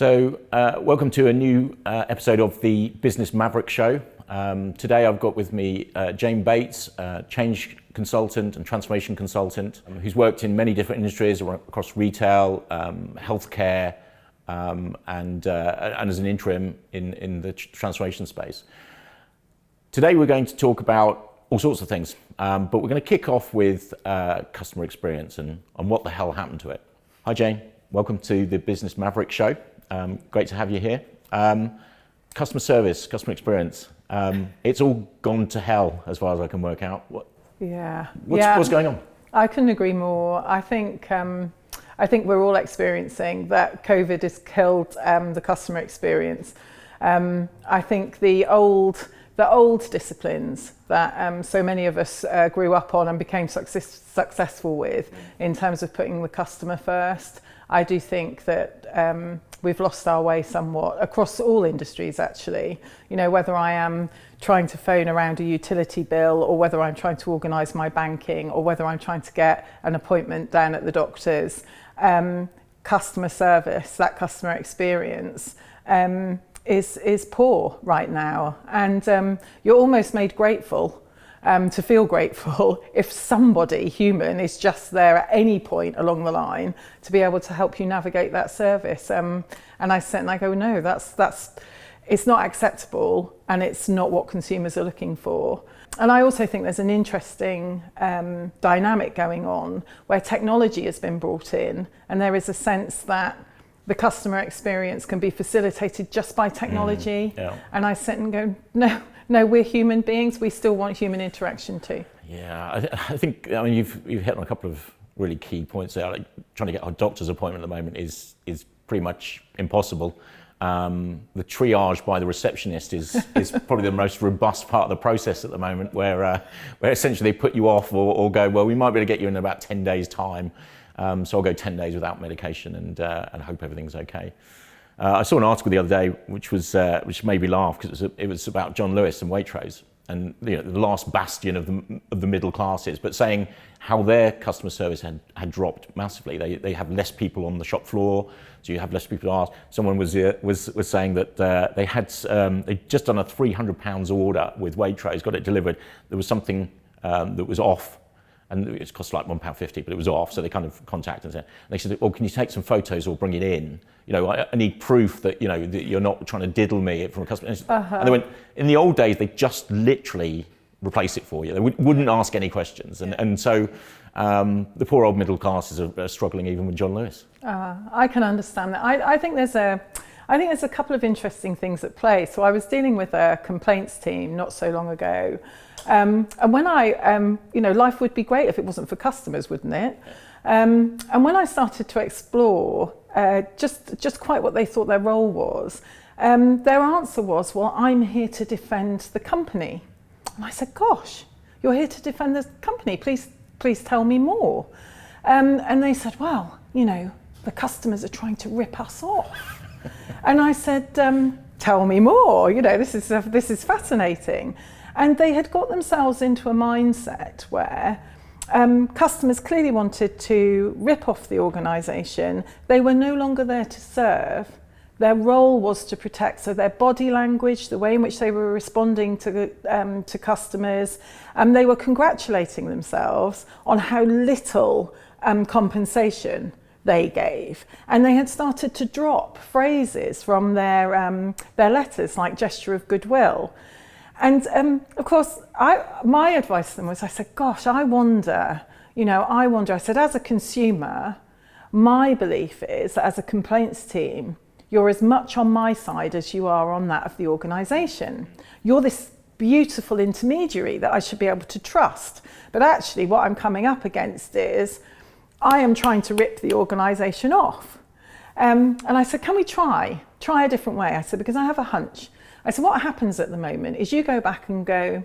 Welcome to a new episode of the Business Maverick show. Today I've got with me Jane Bates, change consultant and transformation consultant, who's worked in many different industries across retail, healthcare, and as an interim in the transformation space. Today we're going to talk about all sorts of things, but we're going to kick off with customer experience and what the hell happened to it. Hi Jane, welcome to the Business Maverick show. Great to have you here. Customer service, customer experience, it's all gone to hell as far as I can work out. What's going on? I couldn't agree more. I think we're all experiencing that COVID has killed the customer experience. I think the old disciplines that so many of us grew up on and became successful with in terms of putting the customer first, I do think that we've lost our way somewhat across all industries actually. You know, whether I am trying to phone around a utility bill or whether I'm trying to organise my banking or whether I'm trying to get an appointment down at the doctor's, customer service, that customer experience is poor right now, and you're almost made grateful to feel grateful if somebody human is just there at any point along the line to be able to help you navigate that service. And I sit and I go, no, it's not acceptable, and it's not what consumers are looking for. And I also think there's an interesting dynamic going on where technology has been brought in, and there is a sense that the customer experience can be facilitated just by technology. And I sit and go, no, we're human beings. We still want human interaction too. Yeah, I think you've hit on a couple of really key points there. Like trying to get a doctor's appointment at the moment is pretty much impossible. The triage by the receptionist is probably the most robust part of the process at the moment, where essentially they put you off or go, well, we might be able to get you in about 10 days time. So I'll go 10 days without medication and hope everything's okay. I saw an article the other day which made me laugh because it was about John Lewis and Waitrose, and the last bastion of the middle classes, but saying how their customer service had dropped massively. They have less people on the shop floor, so you have less people to ask. Someone was saying that they'd just done a £300 order with Waitrose, got it delivered. There was something that was off, and it cost like £1.50, but it was off, so they kind of contacted us. And they said, well, can you take some photos or bring it in? You know, I need proof that, that you're not trying to diddle me from a customer. And they went, in the old days, they just literally replace it for you. They wouldn't ask any questions. And so the poor old middle classes are struggling even with John Lewis. I can understand that. I think there's a couple of interesting things at play. So I was dealing with a complaints team not so long ago. And when life would be great if it wasn't for customers, wouldn't it? And when I started to explore just quite what they thought their role was, their answer was, well, I'm here to defend the company. And I said, gosh, you're here to defend the company. Please tell me more. And they said, well, the customers are trying to rip us off. And I said, tell me more. This is fascinating. And they had got themselves into a mindset where customers clearly wanted to rip off the organisation. They were no longer there to serve. Their role was to protect. So their body language, the way in which they were responding to customers, they were congratulating themselves on how little compensation they gave. And they had started to drop phrases from their letters like gesture of goodwill. And of course, my advice to them was, I said, gosh, I wonder, I said, as a consumer, my belief is that as a complaints team, you're as much on my side as you are on that of the organisation. You're this beautiful intermediary that I should be able to trust. But actually what I'm coming up against is I am trying to rip the organisation off. And I said, can we try a different way? I said, because I have a hunch. I said, what happens at the moment is you go back and go,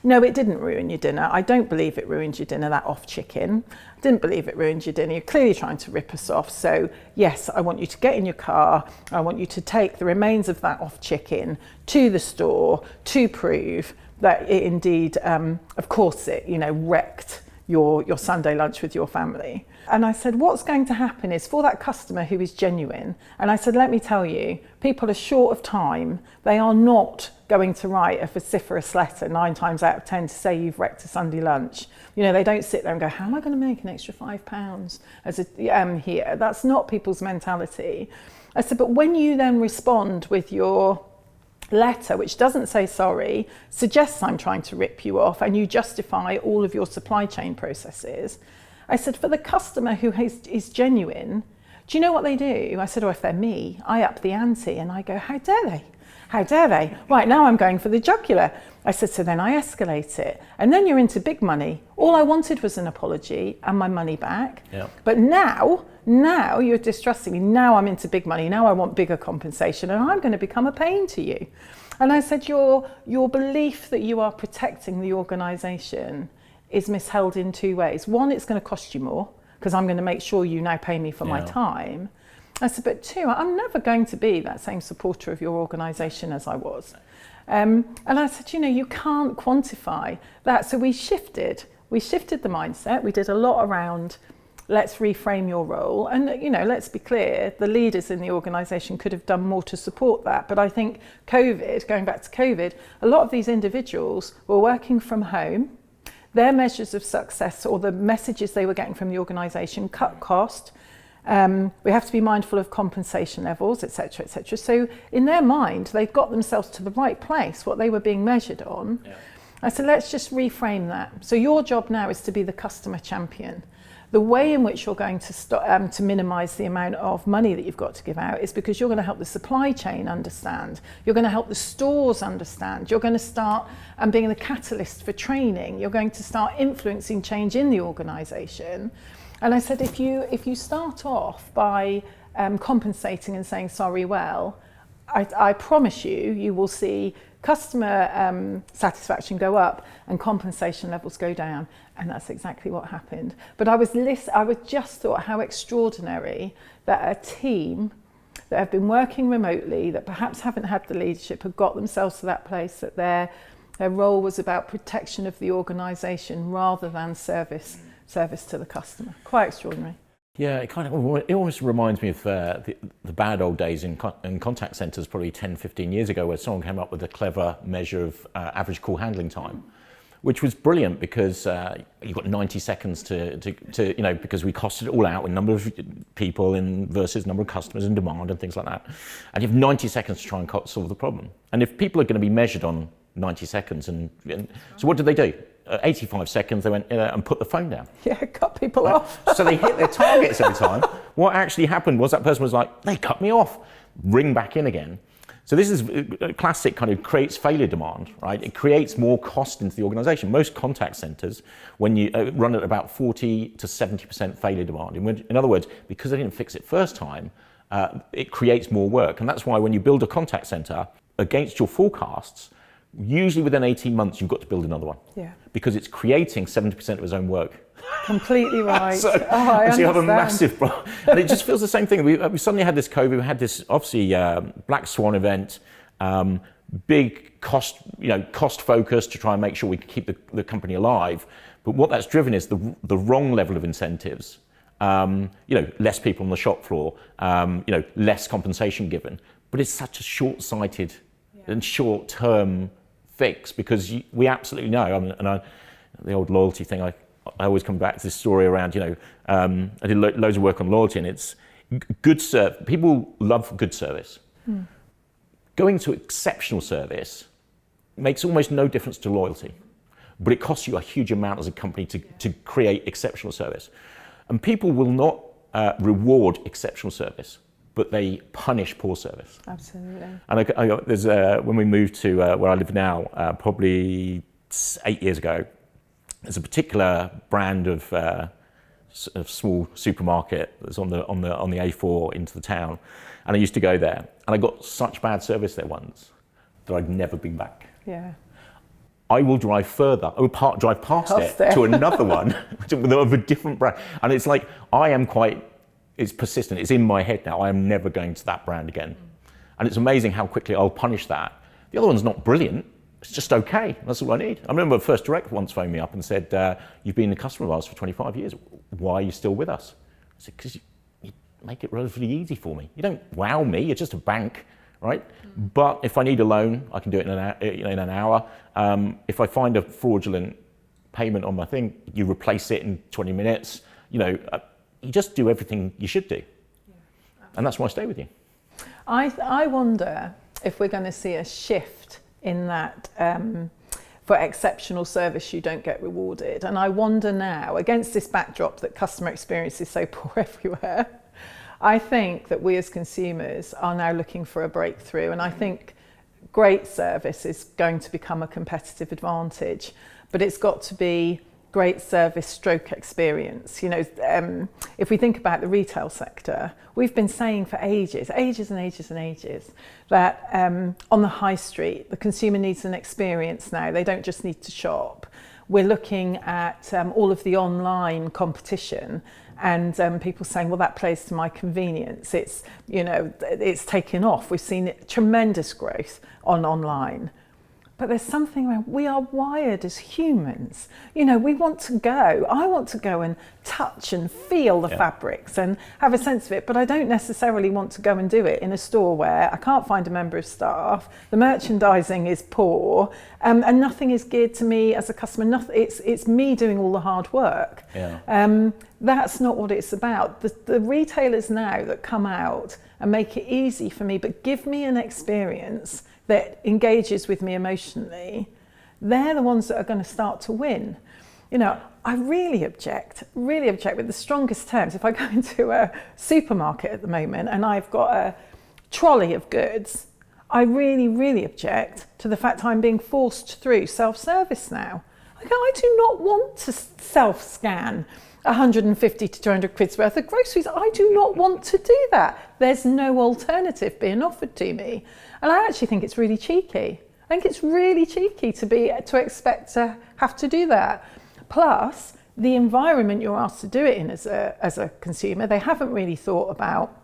no, it didn't ruin your dinner. I don't believe it ruined your dinner, that off chicken. I didn't believe it ruined your dinner. You're clearly trying to rip us off. So yes, I want you to get in your car. I want you to take the remains of that off chicken to the store to prove that it indeed, of course it, wrecked your Sunday lunch with your family. And I said, what's going to happen is for that customer who is genuine, and I said, let me tell you, people are short of time. They are not going to write a vociferous letter 9 times out of 10 to say you've wrecked a Sunday lunch. You know, they don't sit there and go, how am I going to make an extra £5 as a here? That's not people's mentality. I said, but when you then respond with your letter, which doesn't say sorry, suggests I'm trying to rip you off, and you justify all of your supply chain processes. I said, for the customer who is genuine, do you know what they do? I said, if they're me, I up the ante and I go, how dare they? How dare they? Right, now I'm going for the jugular. I said, so then I escalate it. And then you're into big money. All I wanted was an apology and my money back. Yep. But now you're distrusting me. Now I'm into big money. Now I want bigger compensation and I'm going to become a pain to you. And I said, your belief that you are protecting the organisation is misheld in 2 ways. One, it's going to cost you more because I'm going to make sure you now pay me for my time. I said, but 2, I'm never going to be that same supporter of your organisation as I was. And I said, you can't quantify that. So we shifted the mindset. We did a lot around, let's reframe your role. And, let's be clear, the leaders in the organisation could have done more to support that. But I think going back to COVID, a lot of these individuals were working from home. Their measures of success or the messages they were getting from the organisation cut cost. We have to be mindful of compensation levels, etc., etc. So in their mind, they've got themselves to the right place, what they were being measured on. Yeah. I said, let's just reframe that. So your job now is to be the customer champion. The way in which you're going to minimise the amount of money that you've got to give out is because you're going to help the supply chain understand. You're going to help the stores understand. You're going to start being the catalyst for training. You're going to start influencing change in the organisation. And I said, if you start off by compensating and saying sorry well, I promise you will see customer satisfaction go up and compensation levels go down. And that's exactly what happened. But I just thought how extraordinary that a team that have been working remotely, that perhaps haven't had the leadership, have got themselves to that place that their role was about protection of the organisation rather than service to the customer. Quite extraordinary. Yeah, it almost reminds me of the bad old days in contact centres probably 10, 15 years ago, where someone came up with a clever measure of average call handling time, which was brilliant because you've got 90 seconds to because we costed it all out with number of people versus number of customers and demand and things like that. And you have 90 seconds to try and solve the problem. And if people are going to be measured on 90 seconds, and so what did they do? 85 seconds, they went and put the phone down. Yeah, cut people off. So they hit their targets every time. What actually happened was that person was like, they cut me off, ring back in again. So this is a classic kind of creates failure demand, right? It creates more cost into the organization. Most contact centers, when you run at about 40 to 70% failure demand. In other words, because they didn't fix it first time, it creates more work. And that's why when you build a contact center against your forecasts, usually within 18 months, you've got to build another one. Yeah. Because it's creating 70% of its own work. Completely right. So you have a massive problem. And it just feels the same thing. We suddenly had this COVID, we had this obviously Black Swan event, big cost focus to try and make sure we can keep the company alive. But what that's driven is the wrong level of incentives. Less people on the shop floor, less compensation given. But it's such a short-sighted and short-term fix, because we absolutely know, the old loyalty thing, I always come back to this story around, I did loads of work on loyalty, and it's good service. People love good service. Going to exceptional service makes almost no difference to loyalty, but it costs you a huge amount as a company to create exceptional service. And people will not reward exceptional service, but they punish poor service. Absolutely. And there's when we moved to where I live now, probably 8 years ago, there's a particular brand of small supermarket that's on the A4 into the town, and I used to go there, and I got such bad service there once that I'd never been back. Yeah. I will drive further. I will drive past it to another one of a different brand, and it's like it's persistent. It's in my head now. I am never going to that brand again. And it's amazing how quickly I'll punish that. The other one's not brilliant, it's just okay. That's all I need. I remember First Direct once phoned me up and said, you've been a customer of ours for 25 years. Why are you still with us? I said, because you make it relatively easy for me. You don't wow me, you're just a bank, right? But if I need a loan, I can do it in an hour. If I find a fraudulent payment on my thing, you replace it in 20 minutes. You just do everything you should do. And that's why I stay with you. I wonder if we're going to see a shift in that for exceptional service you don't get rewarded. And I wonder now, against this backdrop that customer experience is so poor everywhere, I think that we as consumers are now looking for a breakthrough. And I think great service is going to become a competitive advantage, but it's got to be great service stroke experience. If we think about the retail sector, we've been saying for ages that on the high street, the consumer needs an experience now. They don't just need to shop. We're looking at all of the online competition and people saying, well, that plays to my convenience. It's taken off. We've seen tremendous growth online. But there's something around, we are wired as humans. We want to go. I want to go and touch and feel the fabrics and have a sense of it, but I don't necessarily want to go and do it in a store where I can't find a member of staff, the merchandising is poor, and nothing is geared to me as a customer. It's me doing all the hard work. That's not what it's about. The retailers now that come out and make it easy for me, but give me an experience that engages with me emotionally, they're the ones that are going to start to win. I really object with the strongest terms. If I go into a supermarket at the moment and I've got a trolley of goods, I really, really object to the fact I'm being forced through self-service now. I do not want to self-scan 150 to 200 quid's worth of groceries. I do not want to do that. There's no alternative being offered to me. And I actually think it's really cheeky. I think it's really cheeky to expect to have to do that. Plus, the environment you're asked to do it in as a consumer, they haven't really thought about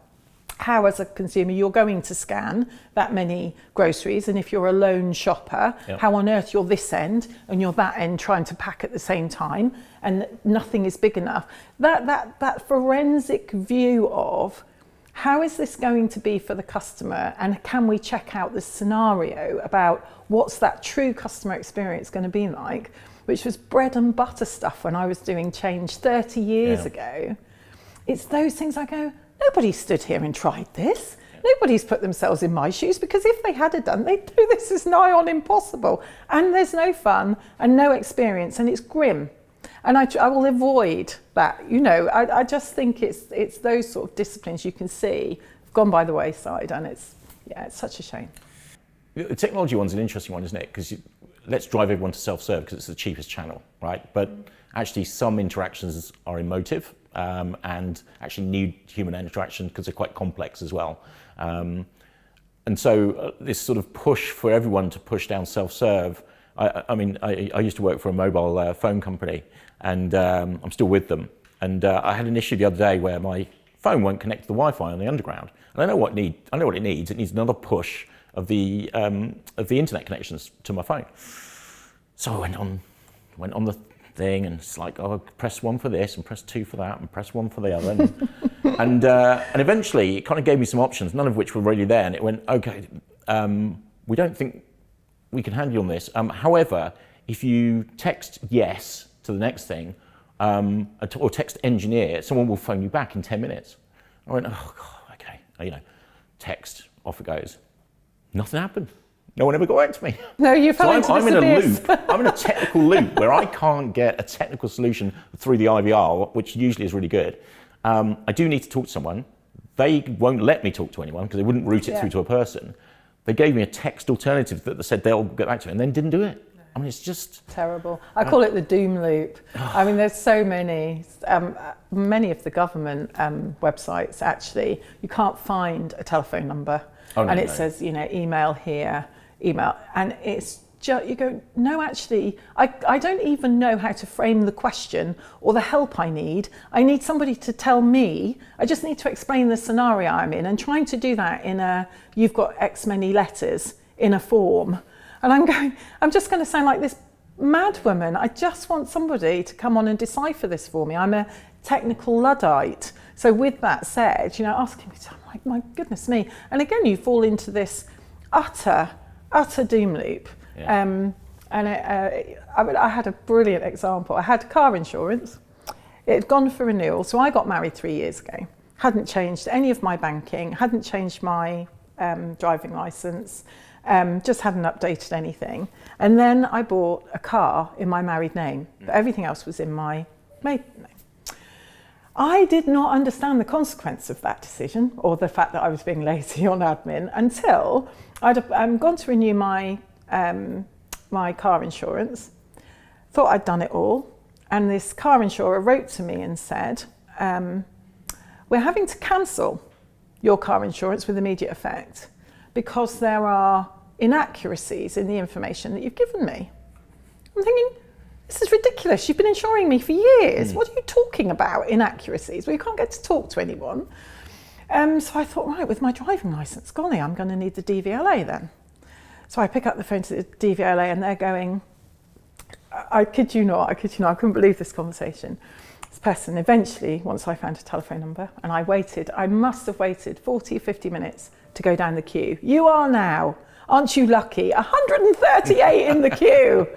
how, as a consumer, you're going to scan that many groceries, and if you're a lone shopper, how on earth you're this end and you're that end trying to pack at the same time, and nothing is big enough. That forensic view of how is this going to be for the customer, and can we check out the scenario about what's that true customer experience going to be like, which was bread and butter stuff when I was doing change 30 years ago. It's those things I go, nobody stood here and tried this. Nobody's put themselves in my shoes, because if they had done, they'd do this is nigh on impossible. And there's no fun and no experience, and it's grim. And I will avoid that. I just think it's those sort of disciplines you can see have gone by the wayside, and it's such a shame. The technology one's an interesting one, isn't it? Because let's drive everyone to self-serve because it's the cheapest channel, right? But actually some interactions are emotive and actually need human interaction because they're quite complex as well. And so this sort of push for everyone to push down self-serve. I used to work for a mobile phone company, and I'm still with them. And I had an issue the other day where my phone won't connect to the Wi-Fi on the underground. And I know what it needs. It needs another push of the internet connections to my phone. So I went on the thing, and it's like, oh, press 1 for this, and press 2 for that, and press 1 for the other. And eventually it kind of gave me some options, none of which were really there. And it went, okay, we don't think we can handle you on this. However, if you text yes to the next thing, or text engineer, someone will phone you back in 10 minutes. I went, oh God, okay. Text, off it goes. Nothing happened. No one ever got back to me. No, you fell into I'm in a loop. I'm in a technical loop where I can't get a technical solution through the IVR, which usually is really good. I do need to talk to someone. They won't let me talk to anyone because they wouldn't route it through to a person. They gave me a text alternative that said they'll get back to me, and then didn't do it. It's just terrible. I call it the doom loop. There's so many of the government websites, actually, you can't find a telephone number. It says, email here, email. And it's just, you go, no, actually, I don't even know how to frame the question or the help I need. I need somebody to tell me. I just need to explain the scenario I'm in, and trying to do that in you've got X many letters in a form. And I'm just going to sound like this mad woman. I just want somebody to come on and decipher this for me. I'm a technical Luddite. So with that said, asking me to, I'm like, my goodness me. And again, you fall into this utter doom loop. Yeah. I had a brilliant example. I had car insurance. It had gone for renewal. So I got married 3 years ago. Hadn't changed any of my banking, hadn't changed my driving licence, just hadn't updated anything. And then I bought a car in my married name, but everything else was in my maiden name. I did not understand the consequence of that decision, or the fact that I was being lazy on admin, until I'd gone to renew my car insurance, thought I'd done it all, and this car insurer wrote to me and said, we're having to cancel your car insurance with immediate effect because there are inaccuracies in the information that you've given me. I'm thinking, this is ridiculous. You've been insuring me for years. What are you talking about, inaccuracies? Well, you can't get to talk to anyone. So I thought, right, with my driving licence, golly, I'm going to need the DVLA then. So I pick up the phone to the DVLA and they're going, I kid you not, I couldn't believe this conversation. This person eventually, once I found a telephone number, and I must have waited 40 or 50 minutes to go down the queue. You are now, aren't you lucky, 138 in the queue.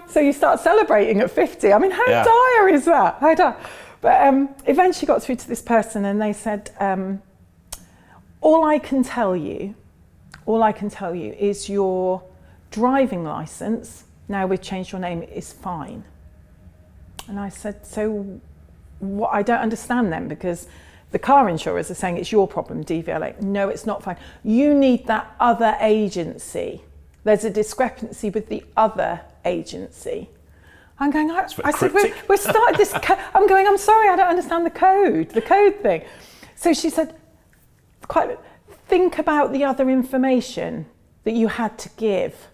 So you start celebrating at 50. I mean, how dire is that? How dire? But eventually got through to this person and they said, all I can tell you is your driving licence, now we've changed your name, is fine. And I said, so what? I don't understand then, because the car insurers are saying it's your problem, DVLA. No, it's not fine. You need that other agency. There's a discrepancy with the other agency. I'm going, I said, we started this, I'm going, I'm sorry, I don't understand the code thing. So she said, think about the other information that you had to give.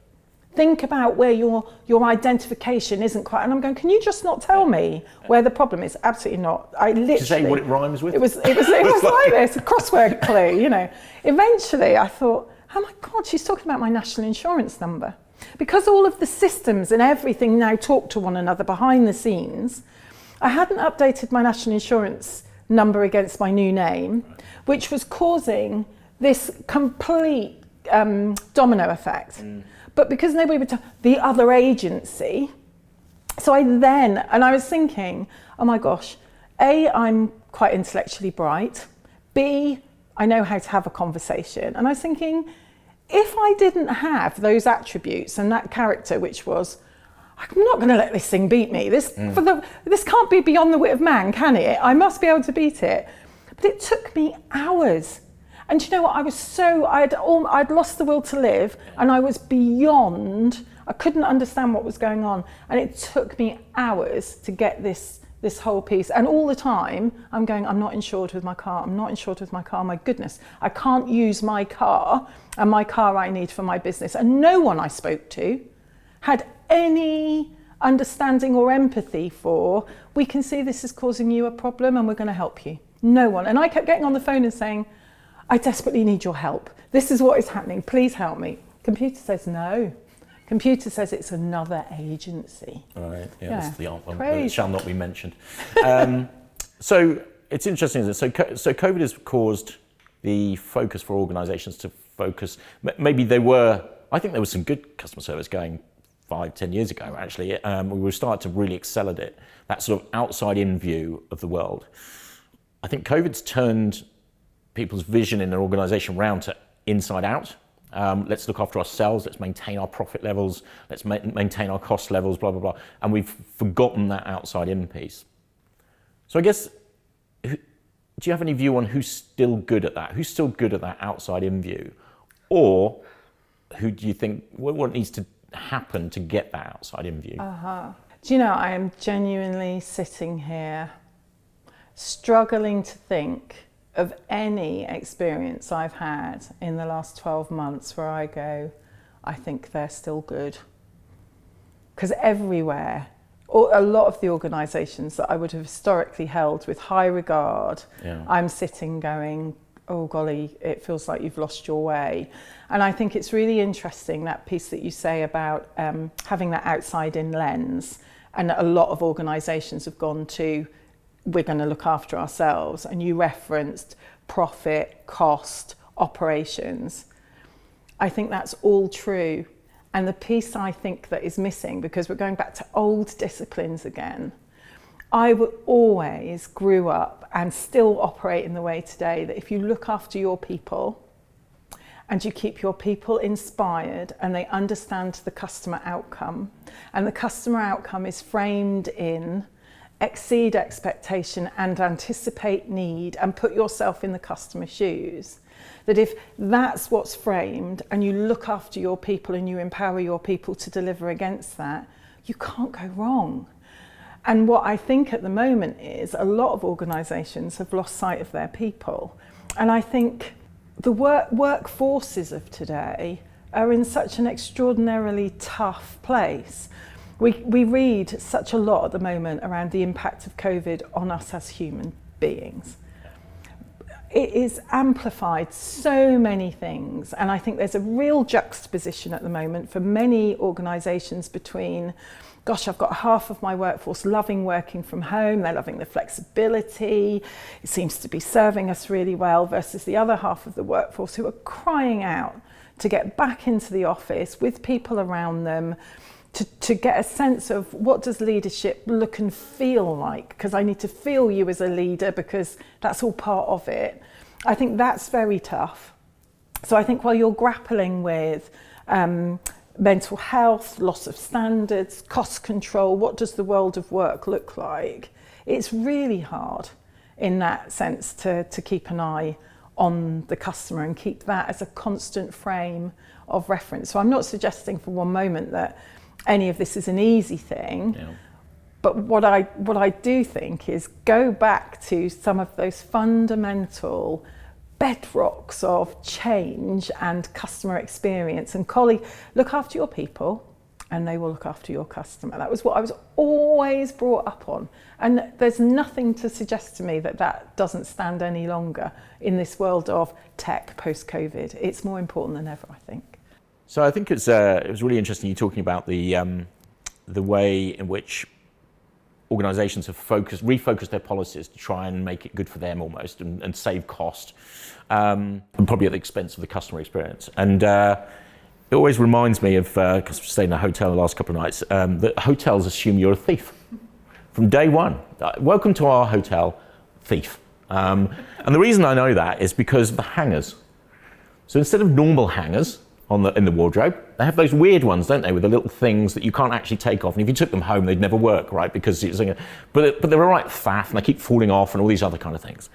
Think about where your identification isn't quite. And I'm going, can you just not tell me where the problem is? Absolutely not. I literally. Did you say what it rhymes with? It was like this, a crossword clue, Eventually I thought, oh my God, she's talking about my national insurance number. Because all of the systems and everything now talk to one another behind the scenes, I hadn't updated my national insurance number against my new name, which was causing this complete domino effect. But because nobody would tell the other agency, so I was thinking, oh my gosh, A, I'm quite intellectually bright. B, I know how to have a conversation. And I was thinking, if I didn't have those attributes and that character, which was, I'm not going to let this thing beat me. This can't be beyond the wit of man, can it? I must be able to beat it. But it took me hours. And you know what? I'd lost the will to live, and I was beyond. I couldn't understand what was going on, and it took me hours to get this whole piece. And all the time, I'm going, I'm not insured with my car. I'm not insured with my car. My goodness, I can't use my car and my car I need for my business. And no one I spoke to had any understanding or empathy for, we can see this is causing you a problem and we're going to help you. No one. And I kept getting on the phone and saying, I desperately need your help. This is what is happening. Please help me. Computer says no. Computer says it's another agency. Right. Yeah. That's the answer. It shall not be mentioned. So it's interesting, isn't it? So COVID has caused the focus for organisations to focus. Maybe I think there was some good customer service going 5-10 years ago. Actually, we were starting to really excel at it. That sort of outside-in view of the world. I think COVID's turned people's vision in an organisation round to inside out. Let's look after ourselves, let's maintain our profit levels, let's maintain our cost levels, blah, blah, blah. And we've forgotten that outside in piece. So I guess, do you have any view on who's still good at that? Who's still good at that outside in view? Or who do you think, what needs to happen to get that outside in view? Do you know, I am genuinely sitting here struggling to think of any experience I've had in the last 12 months where I go, I think they're still good. Because everywhere, or a lot of the organisations that I would have historically held with high regard, I'm sitting going, oh golly, it feels like you've lost your way. And I think it's really interesting, that piece that you say about having that outside-in lens. And a lot of organisations have gone to, we're going to look after ourselves. And you referenced profit, cost, operations. I think that's all true. And the piece I think that is missing, because we're going back to old disciplines again, I always grew up and still operate in the way today that if you look after your people and you keep your people inspired and they understand the customer outcome, and the customer outcome is framed in exceed expectation and anticipate need and put yourself in the customer's shoes, that if that's what's framed and you look after your people and you empower your people to deliver against that, you can't go wrong. And what I think at the moment is a lot of organisations have lost sight of their people. And I think the workforces of today are in such an extraordinarily tough place. We read such a lot at the moment around the impact of COVID on us as human beings. It is amplified so many things, and I think there's a real juxtaposition at the moment for many organisations between, gosh, I've got half of my workforce loving working from home, they're loving the flexibility, it seems to be serving us really well, versus the other half of the workforce who are crying out to get back into the office with people around them, to get a sense of what does leadership look and feel like, because I need to feel you as a leader because that's all part of it. I think that's very tough. So I think while you're grappling with mental health, loss of standards, cost control, what does the world of work look like, it's really hard in that sense to keep an eye on the customer and keep that as a constant frame of reference. So I'm not suggesting for one moment that any of this is an easy thing, yeah. But what I do think is go back to some of those fundamental bedrocks of change and customer experience, and look after your people and they will look after your customer. That was what I was always brought up on, and there's nothing to suggest to me that that doesn't stand any longer in this world of tech post-COVID. It's more important than ever, I think. So I think it was really interesting you talking about the way in which organisations have refocused their policies to try and make it good for them almost and save cost, and probably at the expense of the customer experience. And it always reminds me of, because we stayed in a hotel the last couple of nights, that hotels assume you're a thief from day one. Welcome to our hotel, thief. And the reason I know that is because of the hangers. So instead of normal hangers in the wardrobe, they have those weird ones, don't they, with the little things that you can't actually take off, and if you took them home they'd never work, right, because but they're all right faff and they keep falling off and all these other kind of things.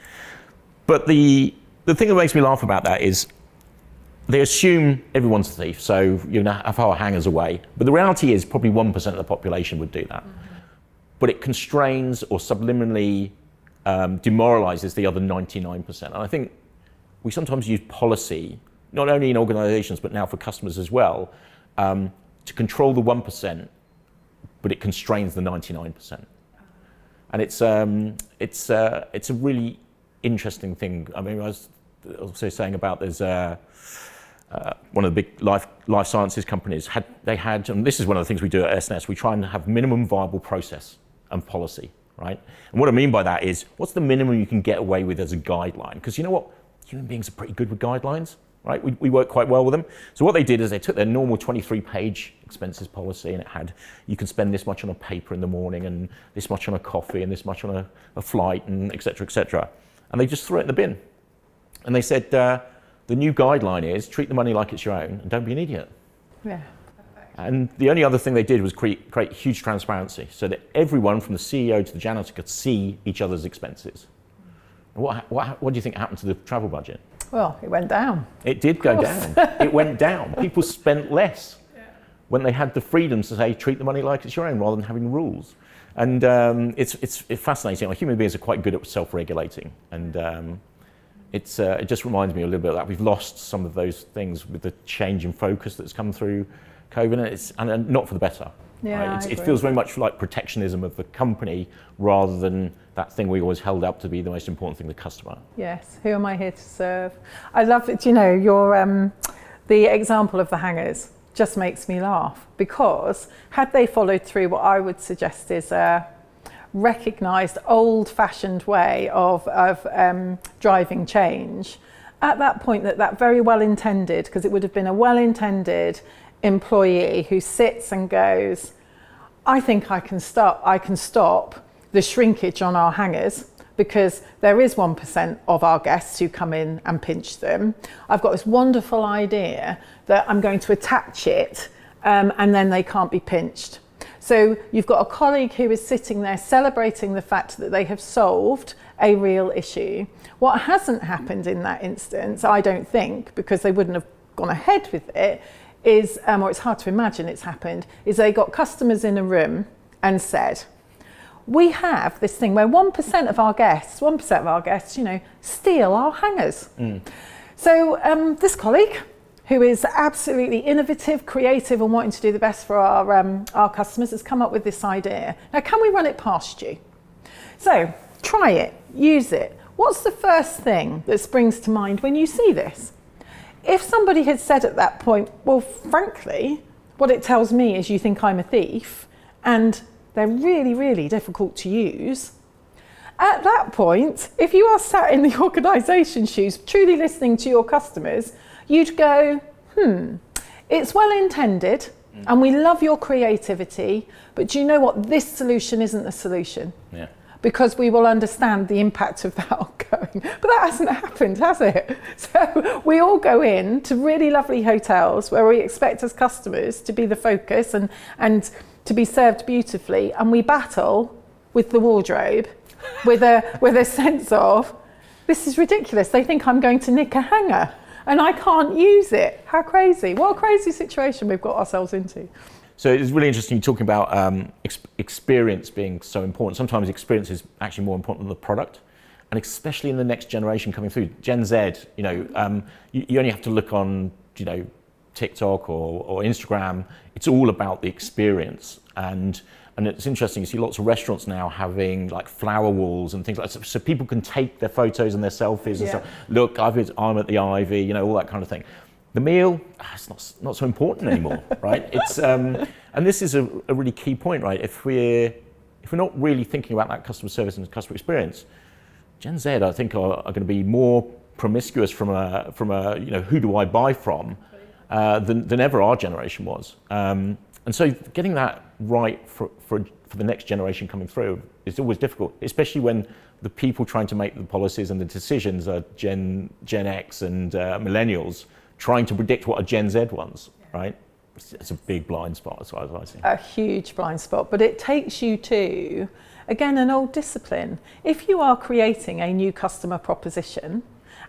But the thing that makes me laugh about that is they assume everyone's a thief, so you know, have our hangers away, but the reality is probably 1% of the population would do that. Mm-hmm. But it constrains or subliminally demoralizes the other 99%. And I think we sometimes use policy, not only in organisations, but now for customers as well, to control the 1%, but it constrains the 99%. And it's a really interesting thing. I mean, I was also saying about there's one of the big life sciences companies had, and this is one of the things we do at SNS, we try and have minimum viable process and policy, right? And what I mean by that is, what's the minimum you can get away with as a guideline? Because you know what? Human beings are pretty good with guidelines. Right, we work quite well with them. So what they did is they took their normal 23-page expenses policy, and it had, you can spend this much on a paper in the morning, and this much on a coffee, and this much on a flight, and et cetera, et cetera. And they just threw it in the bin. And they said, the new guideline is treat the money like it's your own, and don't be an idiot. Yeah. And the only other thing they did was create huge transparency, so that everyone from the CEO to the janitor could see each other's expenses. What do you think happened to the travel budget? Well, it went down. It did go down. It went down. People spent less when they had the freedom to say, treat the money like it's your own, rather than having rules. And it's fascinating. Like, human beings are quite good at self-regulating. And it just reminds me a little bit of that. We've lost some of those things with the change in focus that's come through COVID, and not for the better. Yeah, right? I It agree. feels very much like protectionism of the company rather than that thing we always held up to be the most important thing, the customer. Yes, who am I here to serve? I love it, your the example of the hangers just makes me laugh, because had they followed through what I would suggest is a recognised old-fashioned way of driving change, at that point that very well-intended, because it would have been a well-intended employee who sits and goes, I think I can stop the shrinkage on our hangers, because there is 1% of our guests who come in and pinch them. I've got this wonderful idea that I'm going to attach it and then they can't be pinched. So you've got a colleague who is sitting there celebrating the fact that they have solved a real issue. What hasn't happened in that instance, I don't think, because they wouldn't have gone ahead with it, is, or it's hard to imagine it's happened, is they got customers in a room and said, we have this thing where 1% of our guests, steal our hangers. So this colleague, who is absolutely innovative, creative, and wanting to do the best for our customers, has come up with this idea. Now, can we run it past you? So try it, use it. What's the first thing that springs to mind when you see this? If somebody had said at that point, well, frankly, what it tells me is you think I'm a thief, and they're really, really difficult to use. At that point, if you are sat in the organisation shoes, truly listening to your customers, you'd go, it's well intended and we love your creativity, but do you know what? This solution isn't the solution. Yeah. Because we will understand the impact of that ongoing. But that hasn't happened, has it? So we all go in to really lovely hotels where we expect as customers to be the focus and to be served beautifully, and we battle with the wardrobe with a sense of, this is ridiculous. They think I'm going to nick a hanger and I can't use it. How crazy. What a crazy situation we've got ourselves into. So it's really interesting you're talking about experience being so important. Sometimes experience is actually more important than the product, and especially in the next generation coming through, Gen Z. You only have to look on TikTok or Instagram. It's all about the experience, and it's interesting. You see lots of restaurants now having like flower walls and things like that, so people can take their photos and their selfies and stuff. Look, I'm at the Ivy, all that kind of thing. The meal, it's not so important anymore, right? It's and this is a really key point, right? If we're not really thinking about that customer service and customer experience, Gen Z, I think, are going to be more promiscuous from a who do I buy from than ever our generation was. And so getting that right for the next generation coming through is always difficult, especially when the people trying to make the policies and the decisions are Gen X and millennials, trying to predict what a Gen Z wants, right? It's a big blind spot as far as I see. A huge blind spot, but it takes you to, again, an old discipline. If you are creating a new customer proposition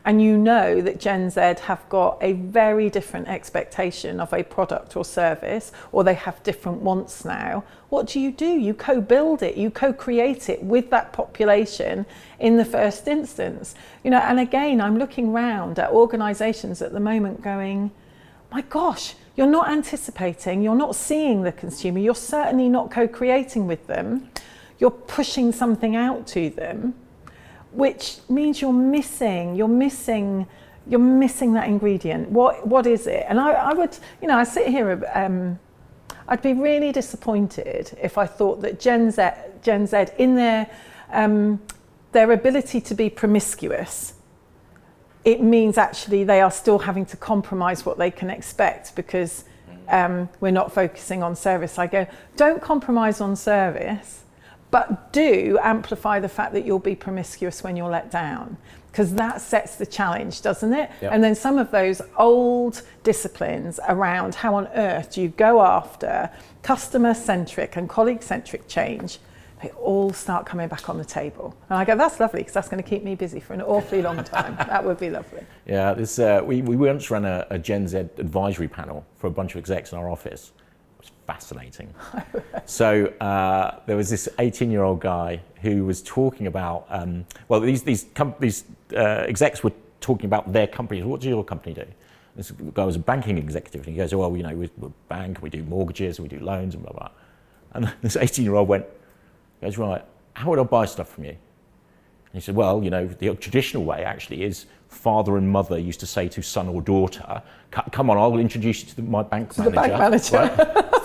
and you know that Gen Z have got a very different expectation of a product or service, or they have different wants now, what do? You co-build it, you co-create it with that population in the first instance. And again, I'm looking round at organisations at the moment going, my gosh, you're not anticipating, you're not seeing the consumer, you're certainly not co-creating with them, you're pushing something out to them, which means you're missing that ingredient. What is it? And I would, I sit here, I'd be really disappointed if I thought that Gen Z in their ability to be promiscuous, it means actually they are still having to compromise what they can expect because we're not focusing on service. I go, don't compromise on service, but do amplify the fact that you'll be promiscuous when you're let down, because that sets the challenge, doesn't it? Yep. And then some of those old disciplines around how on earth do you go after customer-centric and colleague-centric change, they all start coming back on the table. And I go, that's lovely, because that's going to keep me busy for an awfully long time. That would be lovely. Yeah, we once ran a Gen Z advisory panel for a bunch of execs in our office. It was fascinating. So there was this 18-year-old guy who was talking about, these execs were talking about their companies. What does your company do? This guy was a banking executive, and he goes, we're a bank, we do mortgages, we do loans, and blah, blah. And this 18-year-old goes, right, how would I buy stuff from you? And he said, well, the traditional way actually is father and mother used to say to son or daughter, come on, I'll introduce you to my bank manager. The bank manager.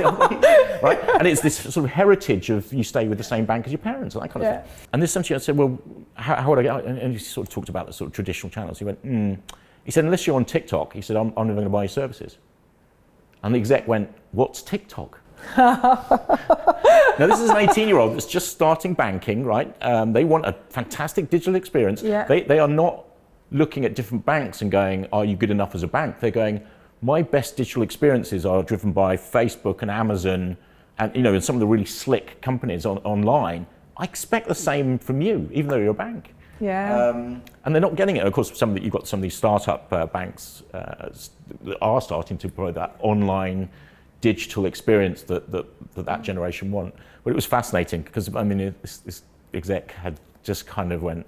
Right? Right? And it's this sort of heritage of you stay with the same bank as your parents and that kind of thing. And this somebody said, well, how would I get? And he sort of talked about the sort of traditional channels. He went, He said, unless you're on TikTok, he said, I'm never going to buy your services. And the exec went, what's TikTok? Now, this is an 18-year-old that's just starting banking, right? They want a fantastic digital experience. Yeah. They are not looking at different banks and going, are you good enough as a bank? They're going, my best digital experiences are driven by Facebook and Amazon and, and some of the really slick companies online. I expect the same from you, even though you're a bank. Yeah. And they're not getting it. Of course, you've got some of these startup banks that are starting to provide that online digital experience that generation want. But it was fascinating because this exec had just kind of went,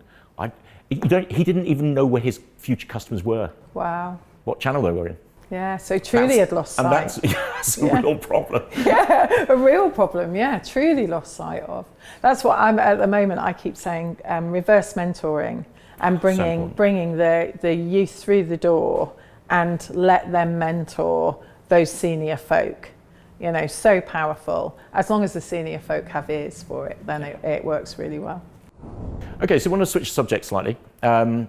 he didn't even know where his future customers were. Wow. What channel they were in. Yeah, so truly had lost sight. And that's a real problem. Yeah, a real problem, yeah, truly lost sight of. That's what I'm, at the moment, I keep saying, reverse mentoring and bringing the youth through the door and let them mentor those senior folk. So powerful. As long as the senior folk have ears for it, then it works really well. Okay, so I want to switch subjects slightly and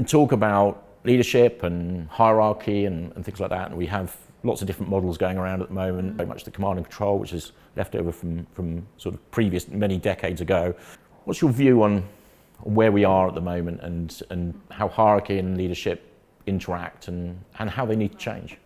talk about leadership and hierarchy and things like that. And we have lots of different models going around at the moment, very much the command and control, which is left over from sort of previous, many decades ago. What's your view on where we are at the moment and how hierarchy and leadership interact and how they need to change?